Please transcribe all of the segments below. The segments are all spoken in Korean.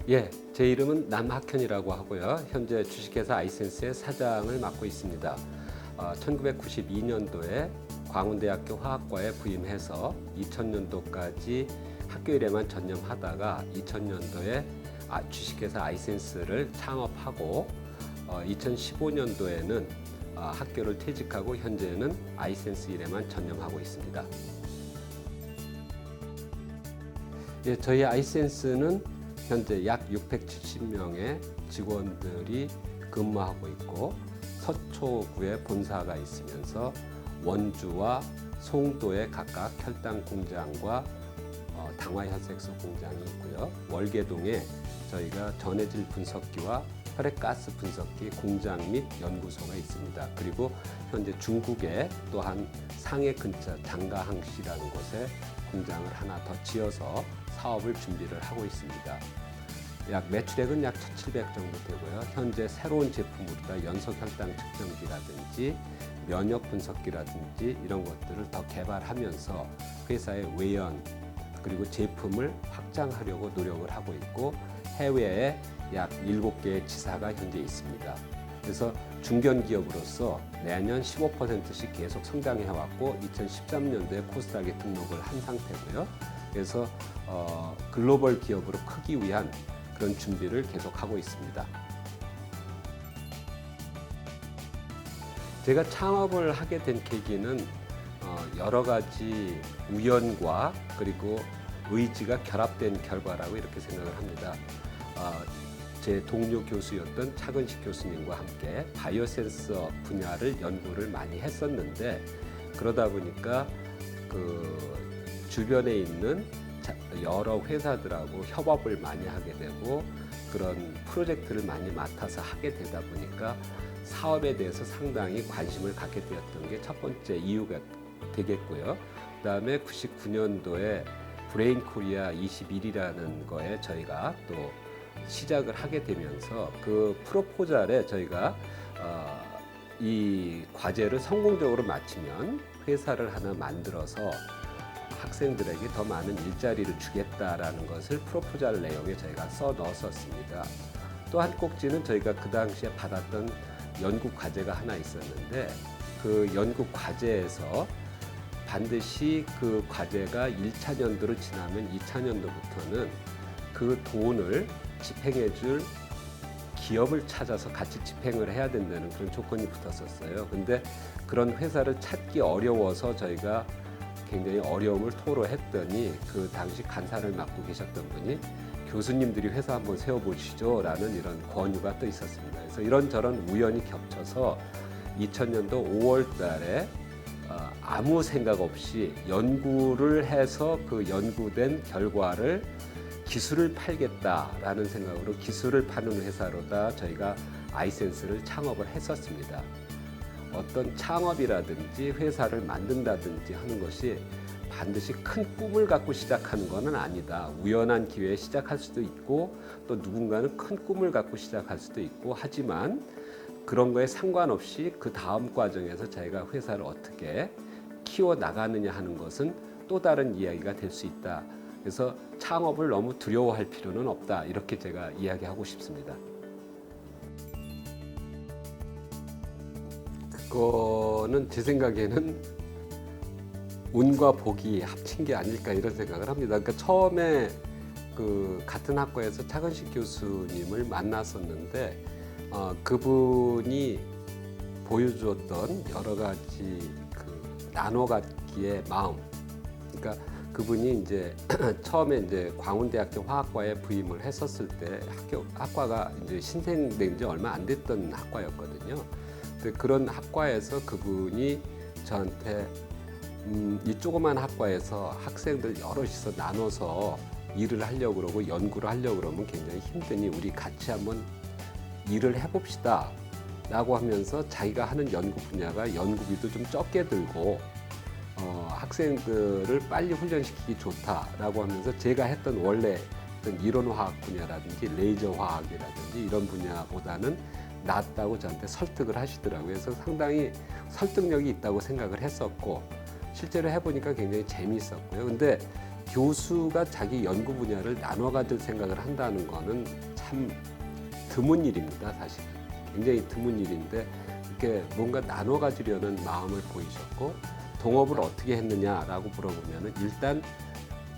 예, 제 이름은 남학현이라고 하고요. 현재 주식회사 아이센스의 사장을 맡고 있습니다. 1992년도에 광운대학교 화학과에 부임해서 2000년도까지 학교 일에만 전념하다가 2000년도에 주식회사 아이센스를 창업하고 2015년도에는 학교를 퇴직하고 현재는 아이센스 일에만 전념하고 있습니다. 예, 저희 아이센스는 현재 약 670명의 직원들이 근무하고 있고 서초구에 본사가 있으면서 원주와 송도에 각각 혈당 공장과 당화혈색소 공장이 있고요. 월계동에 저희가 전해질 분석기와 혈액가스 분석기 공장 및 연구소가 있습니다. 그리고 현재 중국에 또한 상해 근처 장가항시라는 곳에 공장을 하나 더 지어서 사업을 준비를 하고 있습니다. 매출액은 약 1,700 정도 되고요. 현재 새로운 제품으로 연소혈당 측정기라든지 면역 분석기라든지 이런 것들을 더 개발하면서 회사의 외연 그리고 제품을 확장하려고 노력을 하고 있고 해외에 약 7개의 지사가 현재 있습니다. 그래서 중견기업으로서 매년 15%씩 계속 성장해왔고 2013년도에 코스닥에 등록을 한 상태고요. 그래서 글로벌 기업으로 크기 위한 그런 준비를 계속하고 있습니다. 제가 창업을 하게 된 계기는 여러 가지 우연과 그리고 의지가 결합된 결과라고 이렇게 생각을 합니다. 제 동료 교수였던 차근식 교수님과 함께 바이오 센서 분야를 연구를 많이 했었는데 그러다 보니까 주변에 있는 여러 회사들하고 협업을 많이 하게 되고 그런 프로젝트를 많이 맡아서 하게 되다 보니까 사업에 대해서 상당히 관심을 갖게 되었던 게 첫 번째 이유가 되겠고요. 그다음에 99년도에 브레인 코리아 21이라는 거에 저희가 또 시작을 하게 되면서 그 프로포절에 저희가 이 과제를 성공적으로 마치면 회사를 하나 만들어서 학생들에게 더 많은 일자리를 주겠다라는 것을 프로포절 내용에 저희가 써 넣었었습니다. 또 한 꼭지는 저희가 그 당시에 받았던 연구 과제가 하나 있었는데 그 연구 과제에서 반드시 그 과제가 1차 년도를 지나면 2차 년도부터는 그 돈을 집행해 줄 기업을 찾아서 같이 집행을 해야 된다는 그런 조건이 붙었었어요. 근데 그런 회사를 찾기 어려워서 저희가 굉장히 어려움을 토로했더니 그 당시 간사를 맡고 계셨던 분이 교수님들이 회사 한번 세워보시죠 라는 이런 권유가 또 있었습니다. 그래서 이런저런 우연이 겹쳐서 2000년도 5월 달에 아무 생각 없이 연구를 해서 그 연구된 결과를 기술을 팔겠다라는 생각으로 기술을 파는 회사로다 저희가 아이센스를 창업을 했었습니다. 어떤 창업이라든지 회사를 만든다든지 하는 것이 반드시 큰 꿈을 갖고 시작하는 것은 아니다. 우연한 기회에 시작할 수도 있고 또 누군가는 큰 꿈을 갖고 시작할 수도 있고 하지만 그런 거에 상관없이 그 다음 과정에서 자기가 회사를 어떻게 키워나가느냐 하는 것은 또 다른 이야기가 될 수 있다. 그래서 창업을 너무 두려워할 필요는 없다. 이렇게 제가 이야기하고 싶습니다. 그거는 제 생각에는 운과 복이 합친 게 아닐까 이런 생각을 합니다. 그러니까 처음에 같은 학과에서 차근식 교수님을 만났었는데 그분이 보여주었던 여러 가지 나눠 갖기의 마음. 그러니까 그분이 이제 처음에 이제 광운대학교 화학과에 부임을 했었을 때 학과가 이제 신생된 지 얼마 안 됐던 학과였거든요. 그런 학과에서 그분이 저한테 이 조그만 학과에서 학생들 여럿이서 나눠서 일을 하려고 그러고 연구를 하려고 그러면 굉장히 힘드니 우리 같이 한번 일을 해봅시다 라고 하면서 자기가 하는 연구 분야가 연구비도 좀 적게 들고 학생들을 빨리 훈련시키기 좋다라고 하면서 제가 했던 원래 어떤 이론화학 분야라든지 레이저 화학이라든지 이런 분야보다는 낫다고 저한테 설득을 하시더라고요. 그래서 상당히 설득력이 있다고 생각을 했었고 실제로 해보니까 굉장히 재미있었고요. 근데 교수가 자기 연구 분야를 나눠 가질 생각을 한다는 거는 참 드문 일입니다. 사실 굉장히 드문 일인데 이렇게 뭔가 나눠 가지려는 마음을 보이셨고 동업을 어떻게 했느냐라고 물어보면은 일단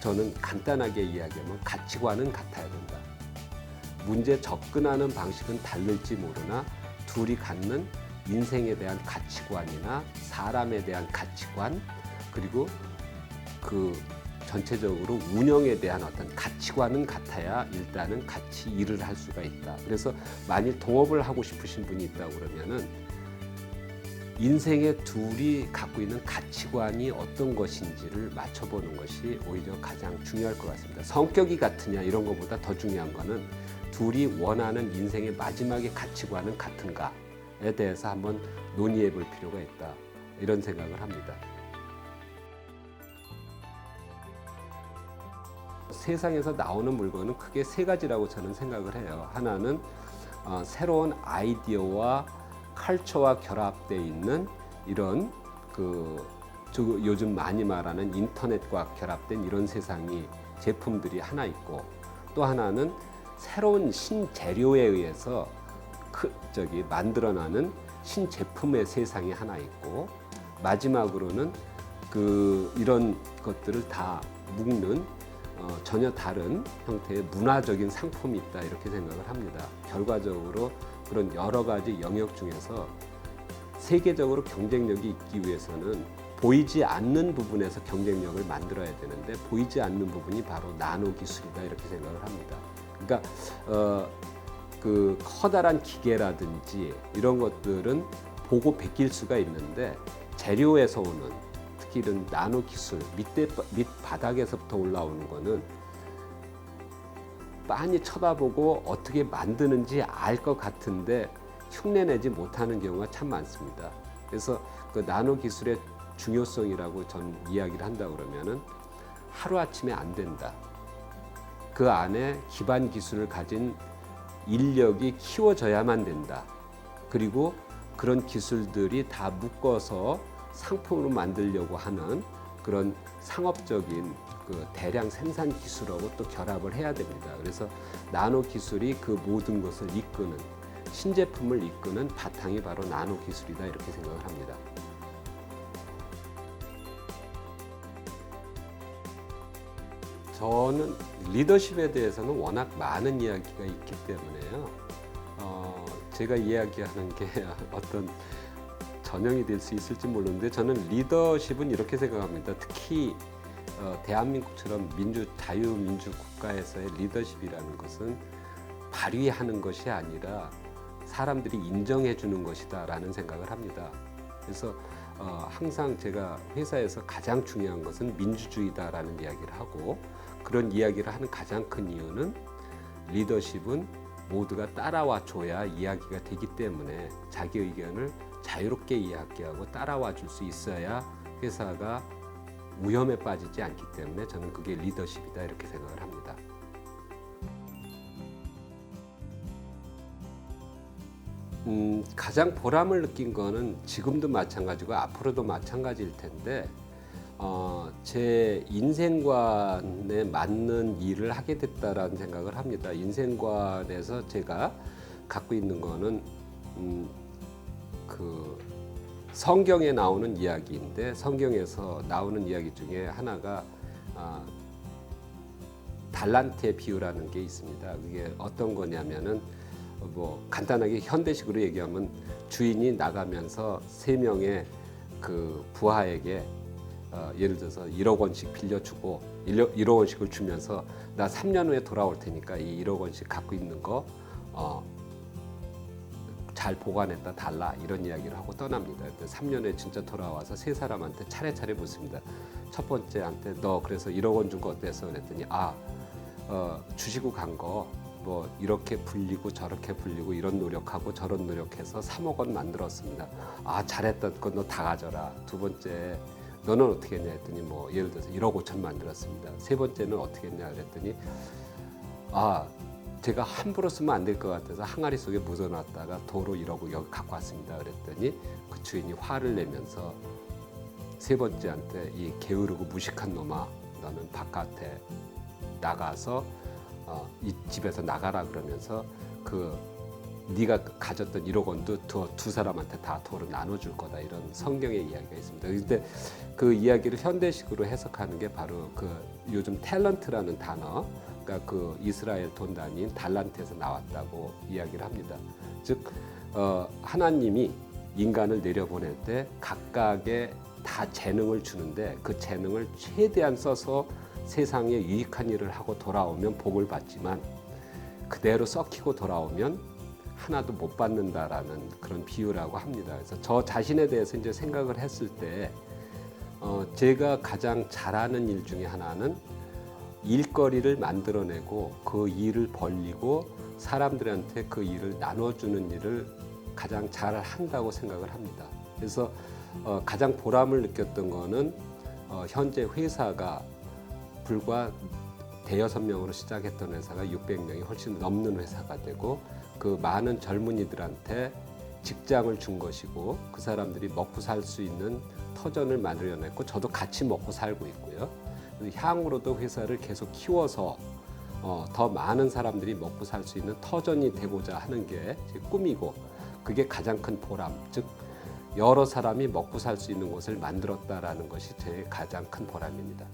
저는 간단하게 이야기하면 가치관은 같아야 된다. 문제 접근하는 방식은 다를지 모르나 둘이 갖는 인생에 대한 가치관이나 사람에 대한 가치관 그리고 그 전체적으로 운영에 대한 어떤 가치관은 같아야 일단은 같이 일을 할 수가 있다. 그래서 만일 동업을 하고 싶으신 분이 있다고 그러면은 인생에 둘이 갖고 있는 가치관이 어떤 것인지를 맞춰보는 것이 오히려 가장 중요할 것 같습니다. 성격이 같으냐 이런 것보다 더 중요한 거는 둘이 원하는 인생의 마지막의 가치관은 같은가에 대해서 한번 논의해 볼 필요가 있다. 이런 생각을 합니다. 세상에서 나오는 물건은 크게 세 가지라고 저는 생각을 해요. 하나는 새로운 아이디어와 컬처와 결합되어 있는 이런 요즘 많이 말하는 인터넷과 결합된 이런 세상이 제품들이 하나 있고 또 하나는 새로운 신재료에 의해서 만들어나는 신제품의 세상이 하나 있고 마지막으로는 이런 것들을 다 묶는 전혀 다른 형태의 문화적인 상품이 있다 이렇게 생각을 합니다. 결과적으로 그런 여러 가지 영역 중에서 세계적으로 경쟁력이 있기 위해서는 보이지 않는 부분에서 경쟁력을 만들어야 되는데 보이지 않는 부분이 바로 나노 기술이다 이렇게 생각을 합니다. 그러니까 그 커다란 기계라든지 이런 것들은 보고 베낄 수가 있는데 재료에서 오는 특히 이런 나노 기술 밑바닥에서부터 올라오는 거는 빤히 쳐다보고 어떻게 만드는지 알 것 같은데 흉내내지 못하는 경우가 참 많습니다. 그래서 그 나노 기술의 중요성이라고 전 이야기를 한다 그러면은 하루아침에 안 된다. 그 안에 기반 기술을 가진 인력이 키워져야만 된다. 그리고 그런 기술들이 다 묶어서 상품으로 만들려고 하는 그런 상업적인 대량 생산 기술하고 또 결합을 해야 됩니다. 그래서 나노 기술이 그 모든 것을 이끄는 신제품을 이끄는 바탕이 바로 나노 기술이다 이렇게 생각을 합니다. 저는 리더십에 대해서는 워낙 많은 이야기가 있기 때문에요. 제가 이야기하는 게 어떤 전형이 될 수 있을지 모르는데 저는 리더십은 이렇게 생각합니다. 특히 대한민국처럼 자유민주 국가에서의 리더십이라는 것은 발휘하는 것이 아니라 사람들이 인정해 주는 것이다라는 생각을 합니다. 그래서 항상 제가 회사에서 가장 중요한 것은 민주주의다라는 이야기를 하고 그런 이야기를 하는 가장 큰 이유는 리더십은 모두가 따라와 줘야 이야기가 되기 때문에 자기 의견을 자유롭게 이야기하고 따라와 줄 수 있어야 회사가 위험에 빠지지 않기 때문에 저는 그게 리더십이다 이렇게 생각을 합니다. 가장 보람을 느낀 거는 지금도 마찬가지고 앞으로도 마찬가지일 텐데 제 인생관에 맞는 일을 하게 됐다라는 생각을 합니다. 인생관에서 제가 갖고 있는 거는 성경에 나오는 이야기인데 성경에서 나오는 이야기 중에 하나가 달란트의 비유라는 게 있습니다. 그게 어떤 거냐면은 간단하게 현대식으로 얘기하면 주인이 나가면서 3명의 그 부하에게 예를 들어서 1억 원씩 빌려주고 1억 원씩을 주면서 나 3년 후에 돌아올 테니까 이 1억 원씩 갖고 있는 거 잘 보관했다 달라 이런 이야기를 하고 떠납니다. 3년 후에 진짜 돌아와서 세 사람한테 차례차례 묻습니다. 첫 번째한테 너 그래서 1억 원 준 거 어땠어? 그랬더니 주시고 간 거 이렇게 불리고 저렇게 불리고 이런 노력하고 저런 노력해서 3억 원 만들었습니다. 잘했던 거 너 다 가져라. 두 번째 너는 어떻게 했냐 했더니 예를 들어서 1억 5천 만들었습니다. 세 번째는 어떻게 했냐 그랬더니 제가 함부로 쓰면 안 될 것 같아서 항아리 속에 묻어놨다가 도로 1억 여기 갖고 왔습니다. 그랬더니 그 주인이 화를 내면서 세 번째한테 이 게으르고 무식한 놈아 너는 바깥에 나가서 이 집에서 나가라 그러면서 그 네가 가졌던 1억 원도 두 사람한테 다 도로 나눠줄 거다, 이런 성경의 이야기가 있습니다. 그런데 그 이야기를 현대식으로 해석하는 게 바로 그 요즘 탤런트라는 단어, 그러니까 그 이스라엘 돈 단위인 달란트에서 나왔다고 이야기를 합니다. 즉 하나님이 인간을 내려보낼 때 각각의 다 재능을 주는데 그 재능을 최대한 써서 세상에 유익한 일을 하고 돌아오면 복을 받지만 그대로 썩히고 돌아오면 하나도 못 받는다라는 그런 비유라고 합니다. 그래서 저 자신에 대해서 이제 생각을 했을 때 제가 가장 잘하는 일 중에 하나는 일거리를 만들어내고 그 일을 벌리고 사람들한테 그 일을 나눠주는 일을 가장 잘 한다고 생각을 합니다. 그래서 가장 보람을 느꼈던 거는 현재 회사가 불과 대여섯 명으로 시작했던 회사가 600명이 훨씬 넘는 회사가 되고 그 많은 젊은이들한테 직장을 준 것이고 그 사람들이 먹고 살 수 있는 터전을 마련했고 저도 같이 먹고 살고 있고요. 향후로도 회사를 계속 키워서 더 많은 사람들이 먹고 살 수 있는 터전이 되고자 하는 게 제 꿈이고 그게 가장 큰 보람, 즉 여러 사람이 먹고 살 수 있는 곳을 만들었다라는 것이 제 가장 큰 보람입니다.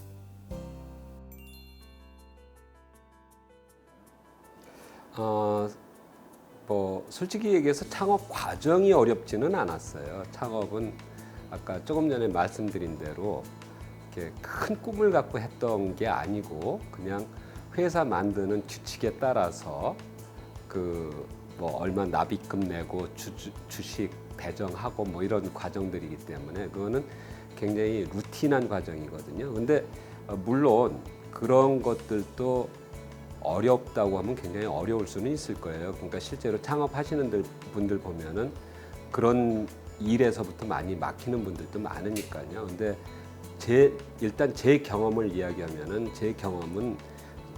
솔직히 얘기해서 창업 과정이 어렵지는 않았어요. 창업은 아까 조금 전에 말씀드린 대로 이렇게 큰 꿈을 갖고 했던 게 아니고 그냥 회사 만드는 규칙에 따라서 얼마 납입금 내고 주식 배정하고 뭐 이런 과정들이기 때문에 그거는 굉장히 루틴한 과정이거든요. 근데 물론 그런 것들도 어렵다고 하면 굉장히 어려울 수는 있을 거예요. 그러니까 실제로 창업하시는 분들 보면은 그런 일에서부터 많이 막히는 분들도 많으니까요. 근데 일단 제 경험을 이야기하면은 제 경험은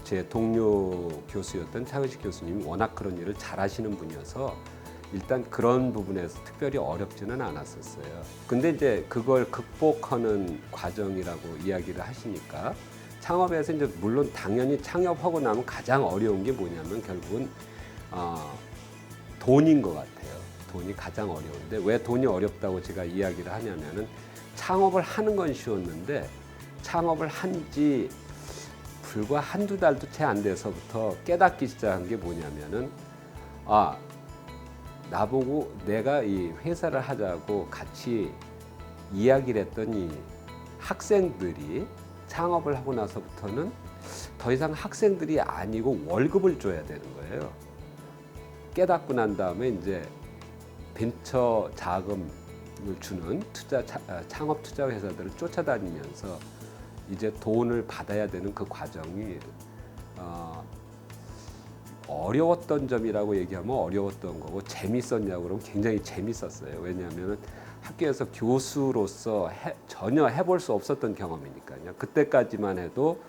제 동료 교수였던 차은식 교수님이 워낙 그런 일을 잘하시는 분이어서 일단 그런 부분에서 특별히 어렵지는 않았었어요. 근데 이제 그걸 극복하는 과정이라고 이야기를 하시니까 창업에서 이제 물론 당연히 창업하고 나면 가장 어려운 게 뭐냐면 결국은 돈인 것 같아요. 돈이 가장 어려운데 왜 돈이 어렵다고 제가 이야기를 하냐면은 창업을 하는 건 쉬웠는데 창업을 한지 불과 한두 달도 채 안 돼서부터 깨닫기 시작한 게 뭐냐면은 나보고 내가 이 회사를 하자고 같이 이야기를 했던 이 학생들이 창업을 하고 나서부터는 더 이상 학생들이 아니고 월급을 줘야 되는 거예요. 깨닫고 난 다음에 이제 벤처 자금을 주는 창업 투자 회사들을 쫓아다니면서 이제 돈을 받아야 되는 그 과정이 어려웠던 점이라고 얘기하면 어려웠던 거고 재밌었냐고 그러면 굉장히 재밌었어요. 왜냐하면 학교에서 교수로서 전혀 해볼 수 없었던 경험이니까요. 그때까지만 해도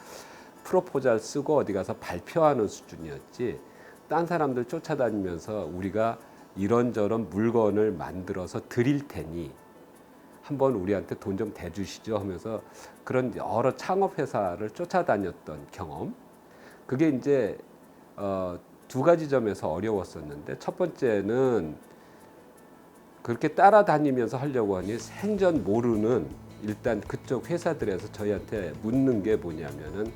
프로포잘 쓰고 어디 가서 발표하는 수준이었지 딴 사람들 쫓아다니면서 우리가 이런저런 물건을 만들어서 드릴 테니 한번 우리한테 돈 좀 대주시죠 하면서 그런 여러 창업 회사를 쫓아다녔던 경험. 그게 이제 두 가지 점에서 어려웠었는데 첫 번째는 그렇게 따라다니면서 하려고 하니 생전 모르는 일단 그쪽 회사들에서 저희한테 묻는 게 뭐냐면은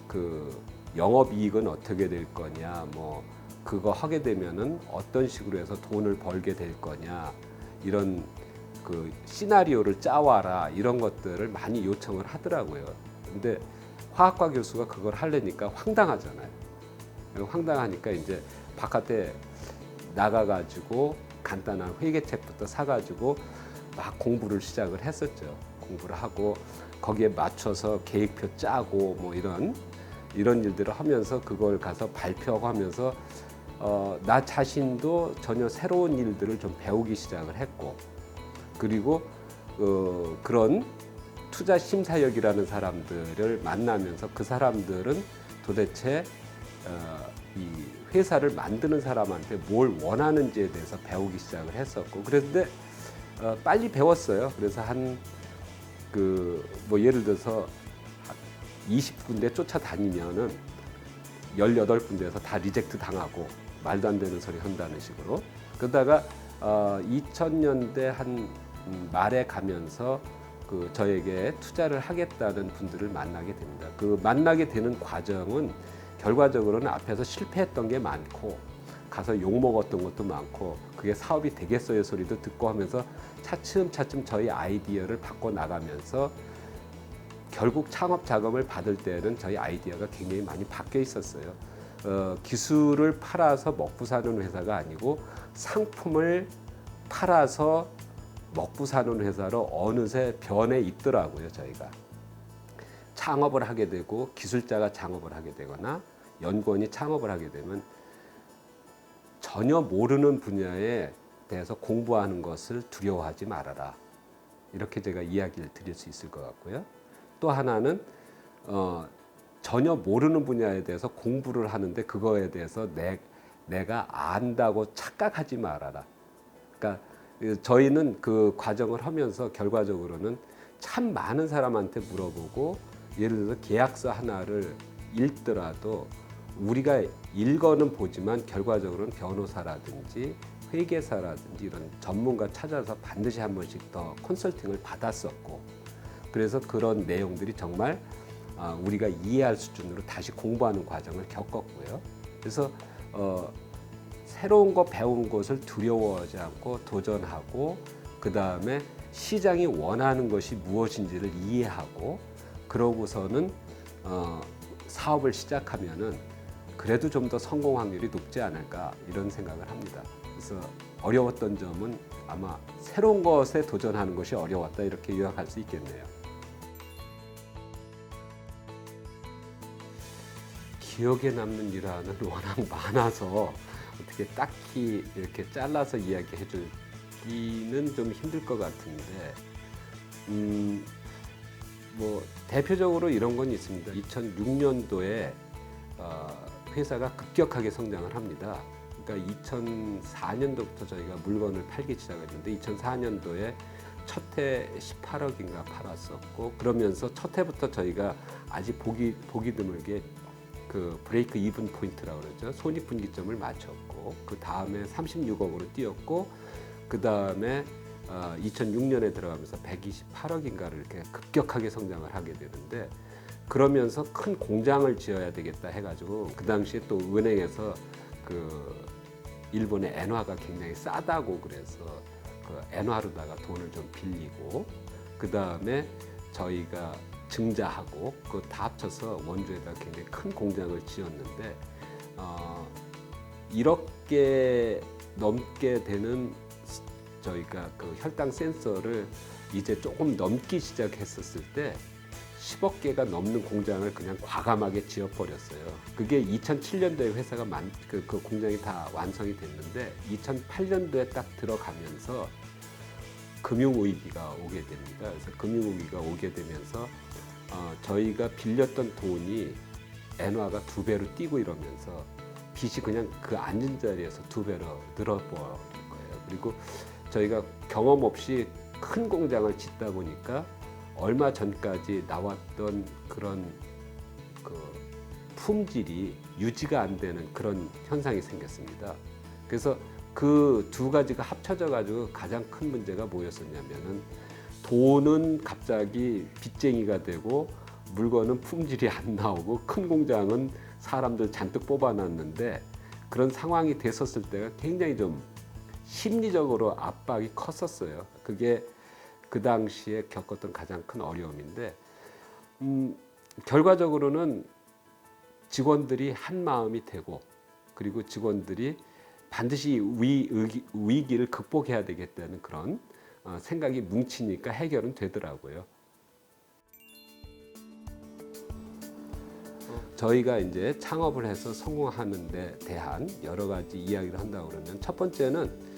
그 영업이익은 어떻게 될 거냐, 뭐 그거 하게 되면은 어떤 식으로 해서 돈을 벌게 될 거냐, 이런 그 시나리오를 짜와라, 이런 것들을 많이 요청을 하더라고요. 근데 화학과 교수가 그걸 하려니까 황당하잖아요. 황당하니까 이제 바깥에 나가가지고 간단한 회계책부터 사가지고 막 공부를 시작을 했었죠. 공부를 하고 거기에 맞춰서 계획표 짜고 뭐 이런 일들을 하면서 그걸 가서 발표하면서 나 자신도 전혀 새로운 일들을 좀 배우기 시작을 했고, 그리고 그런 투자 심사역이라는 사람들을 만나면서 그 사람들은 도대체 이 회사를 만드는 사람한테 뭘 원하는지에 대해서 배우기 시작을 했었고, 그런데 빨리 배웠어요. 그래서 뭐 예를 들어서 20군데 쫓아다니면은 18군데에서 다 리젝트 당하고 말도 안 되는 소리 한다는 식으로. 그러다가 2000년대 한 말에 가면서 그 저에게 투자를 하겠다는 분들을 만나게 됩니다. 그 만나게 되는 과정은 결과적으로는 앞에서 실패했던 게 많고 가서 욕먹었던 것도 많고 그게 사업이 되겠어요 소리도 듣고 하면서 차츰차츰 저희 아이디어를 바꿔나가면서 결국 창업 자금을 받을 때는 저희 아이디어가 굉장히 많이 바뀌어 있었어요. 기술을 팔아서 먹고 사는 회사가 아니고 상품을 팔아서 먹고 사는 회사로 어느새 변해 있더라고요. 저희가 창업을 하게 되고 기술자가 창업을 하게 되거나 연구원이 창업을 하게 되면 전혀 모르는 분야에 대해서 공부하는 것을 두려워하지 말아라. 이렇게 제가 이야기를 드릴 수 있을 것 같고요. 또 하나는 전혀 모르는 분야에 대해서 공부를 하는데 그거에 대해서 내가 안다고 착각하지 말아라. 그러니까 저희는 그 과정을 하면서 결과적으로는 참 많은 사람한테 물어보고 예를 들어서 계약서 하나를 읽더라도 우리가 읽어는 보지만 결과적으로는 변호사라든지 회계사라든지 이런 전문가 찾아서 반드시 한 번씩 더 컨설팅을 받았었고 그래서 그런 내용들이 정말 우리가 이해할 수준으로 다시 공부하는 과정을 겪었고요. 그래서 새로운 거 배운 것을 두려워하지 않고 도전하고 그 다음에 시장이 원하는 것이 무엇인지를 이해하고 그러고서는 사업을 시작하면은 그래도 좀 더 성공 확률이 높지 않을까 이런 생각을 합니다. 그래서 어려웠던 점은 아마 새로운 것에 도전하는 것이 어려웠다 이렇게 요약할 수 있겠네요. 기억에 남는 일화는 워낙 많아서 어떻게 딱히 이렇게 잘라서 이야기해 주기는 좀 힘들 것 같은데 뭐 대표적으로 이런 건 있습니다. 2006년도에 회사가 급격하게 성장을 합니다. 그러니까 2004년도부터 저희가 물건을 팔기 시작했는데 2004년도에 첫 해 18억인가 팔았었고 그러면서 첫 해부터 저희가 아직 보기 드물게 그 브레이크 이븐 포인트라고 그러죠. 손익분기점을 맞췄고 그 다음에 36억으로 뛰었고 그 다음에 2006년에 들어가면서 128억인가를 이렇게 급격하게 성장을 하게 되는데 그러면서 큰 공장을 지어야 되겠다 해가지고 그 당시에 또 은행에서 그 일본의 엔화가 굉장히 싸다고 그래서 그 엔화로다가 돈을 좀 빌리고 그 다음에 저희가 증자하고 그거 다 합쳐서 원주에다 굉장히 큰 공장을 지었는데 1억개 넘게 되는 저희가 그 혈당 센서를 이제 조금 넘기 시작했었을 때 10억 개가 넘는 공장을 그냥 과감하게 지어버렸어요. 그게 2007년도에 회사가 그 공장이 다 완성이 됐는데 2008년도에 딱 들어가면서 금융위기가 오게 됩니다. 그래서 금융위기가 오게 되면서 저희가 빌렸던 돈이 엔화가 2배로 뛰고 이러면서 빚이 그냥 그 앉은 자리에서 2배로 늘어버린 거예요. 그리고 저희가 경험 없이 큰 공장을 짓다 보니까 얼마 전까지 나왔던 그런 그 품질이 유지가 안 되는 그런 현상이 생겼습니다. 그래서 그 두 가지가 합쳐져 가지고 가장 큰 문제가 뭐였었냐면은 돈은 갑자기 빚쟁이가 되고 물건은 품질이 안 나오고 큰 공장은 사람들 잔뜩 뽑아놨는데 그런 상황이 됐었을 때가 굉장히 좀 심리적으로 압박이 컸었어요. 그게 그 당시에 겪었던 가장 큰 어려움인데 결과적으로는 직원들이 한 마음이 되고 그리고 직원들이 반드시 위기를 극복해야 되겠다는 그런 생각이 뭉치니까 해결은 되더라고요. 저희가 이제 창업을 해서 성공하는 데 대한 여러 가지 이야기를 한다고 그러면 첫 번째는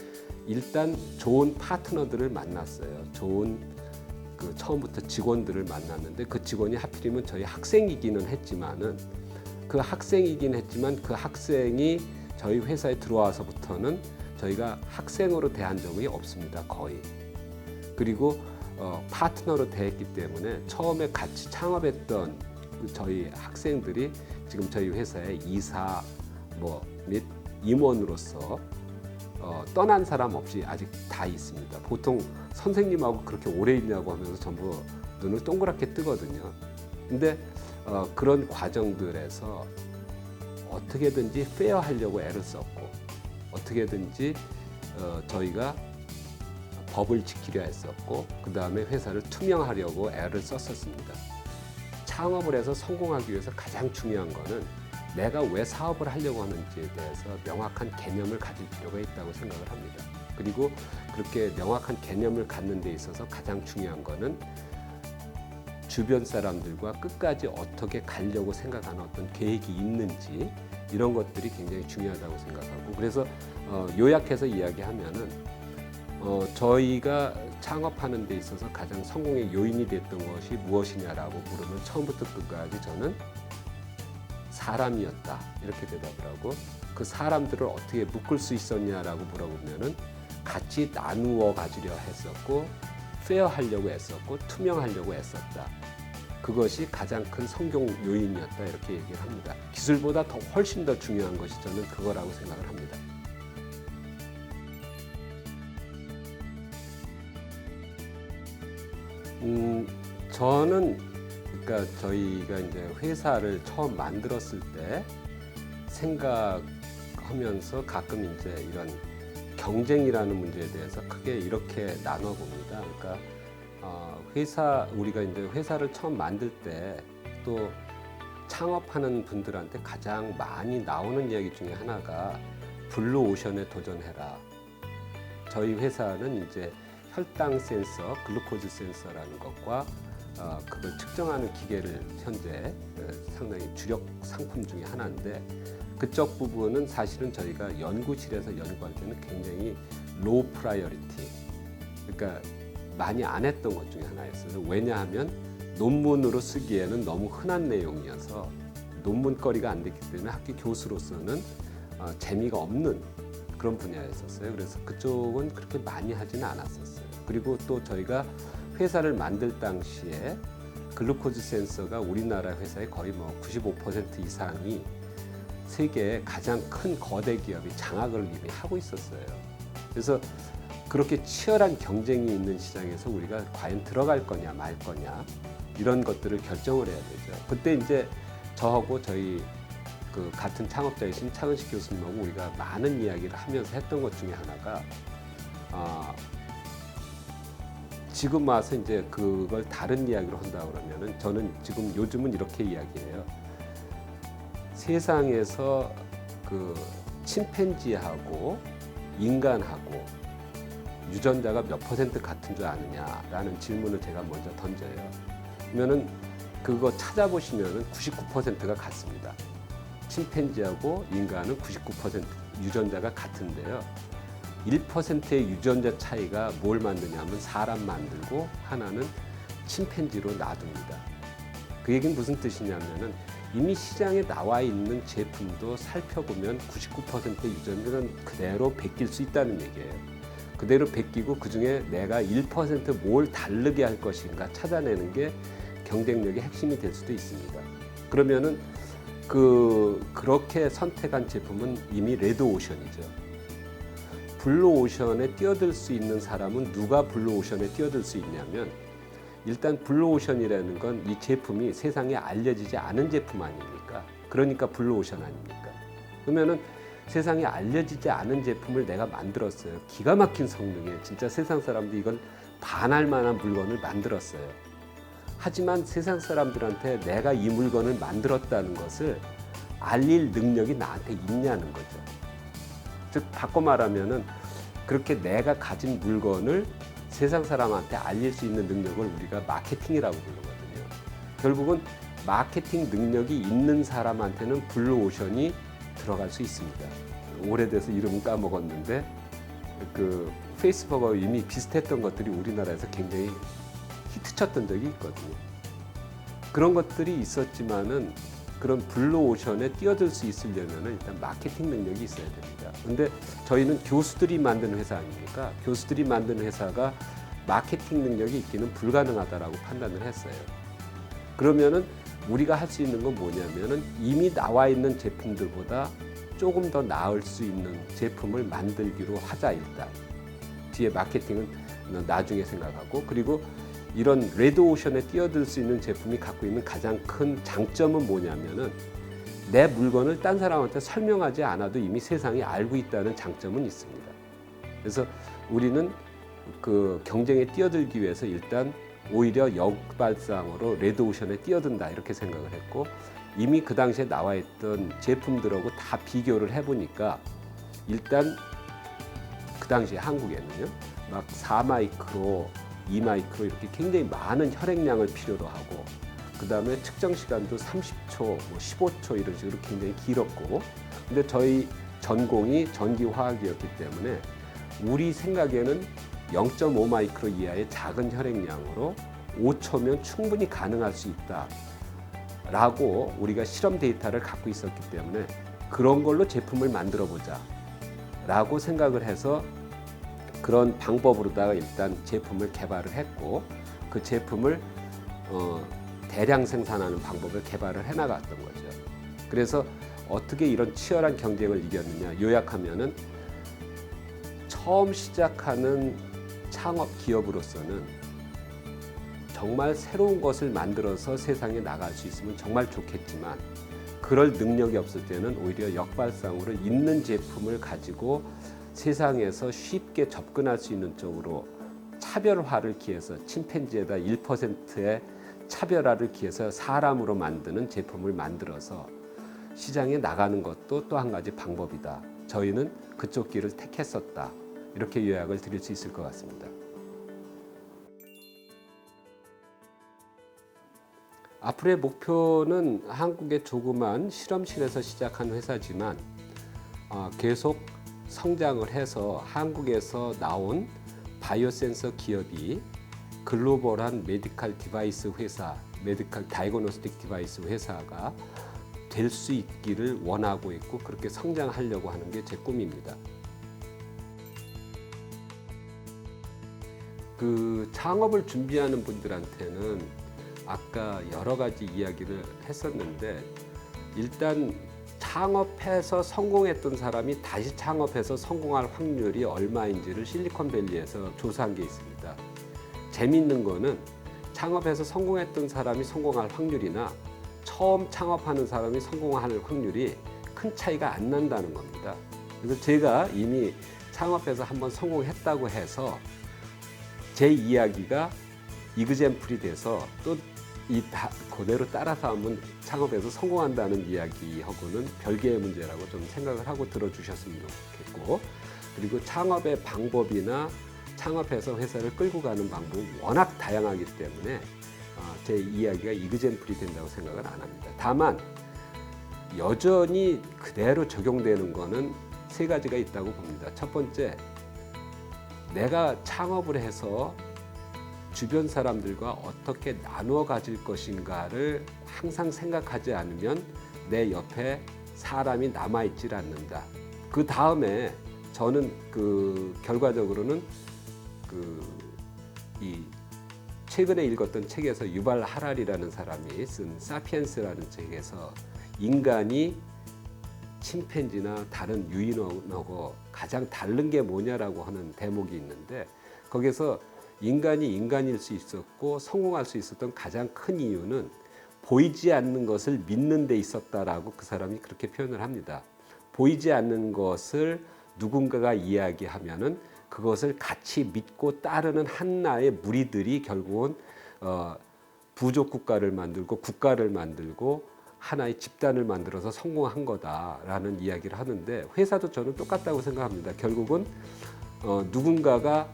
일단 좋은 파트너들을 만났어요. 좋은 그 처음부터 직원들을 만났는데 그 직원이 하필이면 저희 학생이기는 했지만 그 학생이 저희 회사에 들어와서부터는 저희가 학생으로 대한 적이 없습니다. 거의. 그리고 파트너로 대했기 때문에 처음에 같이 창업했던 저희 학생들이 지금 저희 회사의 이사 및 임원으로서 떠난 사람 없이 아직 다 있습니다. 보통 선생님하고 그렇게 오래 있냐고 하면서 전부 눈을 동그랗게 뜨거든요. 근데 그런 과정들에서 어떻게든지 페어하려고 애를 썼고, 어떻게든지 저희가 법을 지키려 했었고, 그 다음에 회사를 투명하려고 애를 썼었습니다. 창업을 해서 성공하기 위해서 가장 중요한 거는 내가 왜 사업을 하려고 하는지에 대해서 명확한 개념을 가질 필요가 있다고 생각을 합니다. 그리고 그렇게 명확한 개념을 갖는 데 있어서 가장 중요한 거는 주변 사람들과 끝까지 어떻게 가려고 생각하는 어떤 계획이 있는지, 이런 것들이 굉장히 중요하다고 생각하고, 그래서 요약해서 이야기하면은 저희가 창업하는 데 있어서 가장 성공의 요인이 됐던 것이 무엇이냐라고 물으면 처음부터 끝까지 저는 사람이었다, 이렇게 대답을 하고, 그 사람들을 어떻게 묶을 수 있었냐라고 물어보면은 같이 나누어 가지려 했었고, 페어하려고 했었고, 투명하려고 했었다. 그것이 가장 큰 성공 요인이었다, 이렇게 얘기를 합니다. 기술보다 훨씬 더 중요한 것이 저는 그거라고 생각을 합니다. 저는 그러니까 저희가 이제 회사를 처음 만들었을 때 생각하면서 가끔 이제 이런 경쟁이라는 문제에 대해서 크게 이렇게 나눠 봅니다. 그러니까 우리가 이제 회사를 처음 만들 때 또 창업하는 분들한테 가장 많이 나오는 이야기 중에 하나가 블루오션에 도전해라. 저희 회사는 이제 혈당 센서, 글루코즈 센서라는 것과 그걸 측정하는 기계를 현재 상당히 주력 상품 중에 하나인데, 그쪽 부분은 사실은 저희가 연구실에서 연구할 때는 굉장히 로우 프라이어리티, 그러니까 많이 안 했던 것 중에 하나였어요. 왜냐하면 논문으로 쓰기에는 너무 흔한 내용이어서 논문거리가 안 됐기 때문에 학교 교수로서는 재미가 없는 그런 분야였었어요. 그래서 그쪽은 그렇게 많이 하지는 않았었어요. 그리고 또 저희가 회사를 만들 당시에 글루코즈 센서가 우리나라 회사의 거의 95% 이상이 세계의 가장 큰 거대 기업이 장악을 이미 하고 있었어요. 그래서 그렇게 치열한 경쟁이 있는 시장에서 우리가 과연 들어갈 거냐 말 거냐, 이런 것들을 결정을 해야 되죠. 그때 이제 저하고 저희 그 같은 창업자이신 차은식 교수님하고 우리가 많은 이야기를 하면서 했던 것 중에 하나가, 지금 와서 이제 그걸 다른 이야기로 한다 그러면은, 저는 지금 요즘은 이렇게 이야기해요. 세상에서 그 침팬지하고 인간하고 유전자가 몇 % 같은 줄 아느냐라는 질문을 제가 먼저 던져요. 그러면은 그거 찾아보시면은 99%가 같습니다. 침팬지하고 인간은 99% 유전자가 같은데요. 1%의 유전자 차이가 뭘 만드냐면 사람 만들고 하나는 침팬지로 놔둡니다. 그 얘기는 무슨 뜻이냐면은 이미 시장에 나와 있는 제품도 살펴보면 99%의 유전자는 그대로 베낄 수 있다는 얘기예요. 그대로 베끼고 그중에 내가 1% 뭘 다르게 할 것인가 찾아내는 게 경쟁력의 핵심이 될 수도 있습니다. 그러면은 그렇게 선택한 제품은 이미 레드오션이죠. 블루오션에 뛰어들 수 있는 사람은 누가 블루오션에 뛰어들 수 있냐면, 일단 블루오션이라는 건 이 제품이 세상에 알려지지 않은 제품 아닙니까? 그러니까 블루오션 아닙니까? 그러면은 세상에 알려지지 않은 제품을 내가 만들었어요. 기가 막힌 성능에 진짜 세상 사람들이 이걸 반할 만한 물건을 만들었어요. 하지만 세상 사람들한테 내가 이 물건을 만들었다는 것을 알릴 능력이 나한테 있냐는 거죠. 즉 바꿔 말하면은 그렇게 내가 가진 물건을 세상 사람한테 알릴 수 있는 능력을 우리가 마케팅이라고 부르거든요. 결국은 마케팅 능력이 있는 사람한테는 블루오션이 들어갈 수 있습니다. 오래돼서 이름은 까먹었는데 그 페이스북하고 이미 비슷했던 것들이 우리나라에서 굉장히 히트쳤던 적이 있거든요. 그런 것들이 있었지만은 그런 블루오션에 뛰어들 수 있으려면 일단 마케팅 능력이 있어야 됩니다. 근데 저희는 교수들이 만든 회사 아닙니까? 교수들이 만든 회사가 마케팅 능력이 있기는 불가능하다라고 판단을 했어요. 그러면은 우리가 할 수 있는 건 뭐냐면은 이미 나와 있는 제품들보다 조금 더 나을 수 있는 제품을 만들기로 하자. 일단 뒤에 마케팅은 나중에 생각하고, 그리고 이런 레드오션에 뛰어들 수 있는 제품이 갖고 있는 가장 큰 장점은 뭐냐면은 내 물건을 딴 사람한테 설명하지 않아도 이미 세상이 알고 있다는 장점은 있습니다. 그래서 우리는 그 경쟁에 뛰어들기 위해서 일단 오히려 역발상으로 레드오션에 뛰어든다 이렇게 생각을 했고, 이미 그 당시에 나와 있던 제품들하고 다 비교를 해보니까 일단 그 당시에 한국에는요 막 4마이크로, 2마이크로 이렇게 굉장히 많은 혈액량을 필요로 하고, 그 다음에 측정 시간도 30초, 뭐 15초 이런 식으로 굉장히 길었고, 근데 저희 전공이 전기화학이었기 때문에 우리 생각에는 0.5마이크로 이하의 작은 혈액량으로 5초면 충분히 가능할 수 있다 라고 우리가 실험 데이터를 갖고 있었기 때문에 그런 걸로 제품을 만들어 보자 라고 생각을 해서 그런 방법으로다가 일단 제품을 개발을 했고, 그 제품을 대량 생산하는 방법을 개발을 해 나갔던 거죠. 그래서 어떻게 이런 치열한 경쟁을 이겼느냐, 요약하면은 처음 시작하는 창업 기업으로서는 정말 새로운 것을 만들어서 세상에 나갈 수 있으면 정말 좋겠지만, 그럴 능력이 없을 때는 오히려 역발상으로 있는 제품을 가지고 세상에서 쉽게 접근할 수 있는 쪽으로 차별화를 기해서, 침팬지에다 1%의 차별화를 기해서 사람으로 만드는 제품을 만들어서 시장에 나가는 것도 또 한 가지 방법이다. 저희는 그쪽 길을 택했었다. 이렇게 요약을 드릴 수 있을 것 같습니다. 앞으로의 목표는 한국의 조그만 실험실에서 시작한 회사지만 계속 성장을 해서 한국에서 나온 바이오 센서 기업이 글로벌한 메디컬 디바이스 회사, 메디컬 다이그노스틱 디바이스 회사가 될 수 있기를 원하고 있고, 그렇게 성장하려고 하는 게 제 꿈입니다. 그 창업을 준비하는 분들한테는 아까 여러 가지 이야기를 했었는데, 일단 창업해서 성공했던 사람이 다시 창업해서 성공할 확률이 얼마인지를 실리콘밸리에서 조사한 게 있습니다. 재밌는 거는 창업해서 성공했던 사람이 성공할 확률이나 처음 창업하는 사람이 성공할 확률이 큰 차이가 안 난다는 겁니다. 그래서 제가 이미 창업해서 한번 성공했다고 해서 제 이야기가 이그젠플이 돼서 또 그대로 따라서 하면 창업해서 성공한다는 이야기하고는 별개의 문제라고 좀 생각을 하고 들어주셨으면 좋겠고, 그리고 창업의 방법이나 창업해서 회사를 끌고 가는 방법은 워낙 다양하기 때문에 제 이야기가 이그젠플이 된다고 생각은 안 합니다. 다만 여전히 그대로 적용되는 거는 세 가지가 있다고 봅니다. 첫 번째, 내가 창업을 해서 주변 사람들과 어떻게 나누어 가질 것인가를 항상 생각하지 않으면 내 옆에 사람이 남아있질 않는다. 그 다음에 저는 결과적으로는 이 최근에 읽었던 책에서 유발 하랄이라는 사람이 쓴 사피엔스라는 책에서 인간이 침팬지나 다른 유인원하고 가장 다른 게 뭐냐라고 하는 대목이 있는데, 거기서 인간이 인간일 수 있었고 성공할 수 있었던 가장 큰 이유는 보이지 않는 것을 믿는 데 있었다라고 그 사람이 그렇게 표현을 합니다. 보이지 않는 것을 누군가가 이야기하면은 그것을 같이 믿고 따르는 한나의 무리들이 결국은 부족 국가를 만들고 국가를 만들고 하나의 집단을 만들어서 성공한 거다라는 이야기를 하는데, 회사도 저는 똑같다고 생각합니다. 결국은 누군가가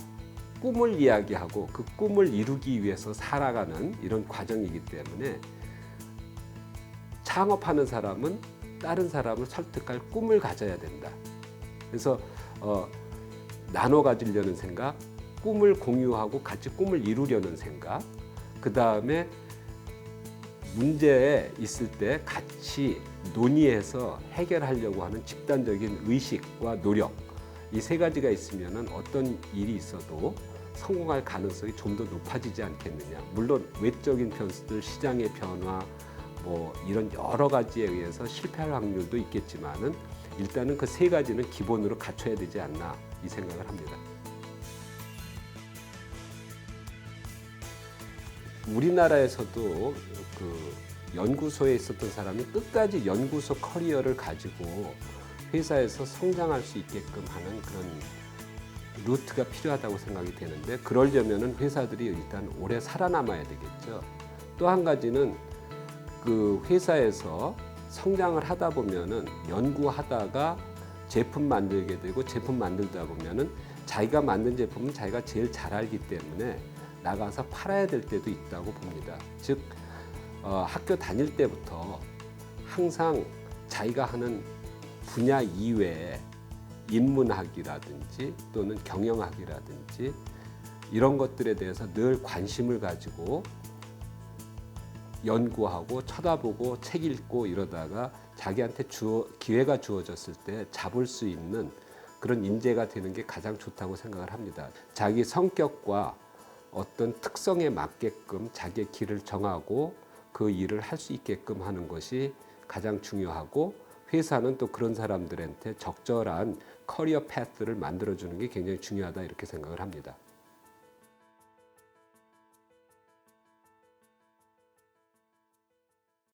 꿈을 이야기하고 그 꿈을 이루기 위해서 살아가는 이런 과정이기 때문에 창업하는 사람은 다른 사람을 설득할 꿈을 가져야 된다. 그래서 나눠 가지려는 생각, 꿈을 공유하고 같이 꿈을 이루려는 생각, 그 다음에 문제에 있을 때 같이 논의해서 해결하려고 하는 집단적인 의식과 노력, 이 세 가지가 있으면 어떤 일이 있어도 성공할 가능성이 좀 더 높아지지 않겠느냐. 물론 외적인 변수들, 시장의 변화, 뭐 이런 여러 가지에 의해서 실패할 확률도 있겠지만은 일단은 그 세 가지는 기본으로 갖춰야 되지 않나 이 생각을 합니다. 우리나라에서도 그 연구소에 있었던 사람이 끝까지 연구소 커리어를 가지고 회사에서 성장할 수 있게끔 하는 그런 루트가 필요하다고 생각이 되는데, 그러려면은 회사들이 일단 오래 살아남아야 되겠죠. 또 한 가지는 그 회사에서 성장을 하다 보면은 연구하다가 제품 만들게 되고, 제품 만들다 보면은 자기가 만든 제품은 자기가 제일 잘 알기 때문에 나가서 팔아야 될 때도 있다고 봅니다. 즉 학교 다닐 때부터 항상 자기가 하는 분야 이외에 인문학이라든지 또는 경영학이라든지 이런 것들에 대해서 늘 관심을 가지고 연구하고 쳐다보고 책 읽고 이러다가 자기한테 기회가 주어졌을 때 잡을 수 있는 그런 인재가 되는 게 가장 좋다고 생각을 합니다. 자기 성격과 어떤 특성에 맞게끔 자기의 길을 정하고 그 일을 할 수 있게끔 하는 것이 가장 중요하고, 회사는 또 그런 사람들한테 적절한 커리어 패스를 만들어주는 게 굉장히 중요하다 이렇게 생각을 합니다.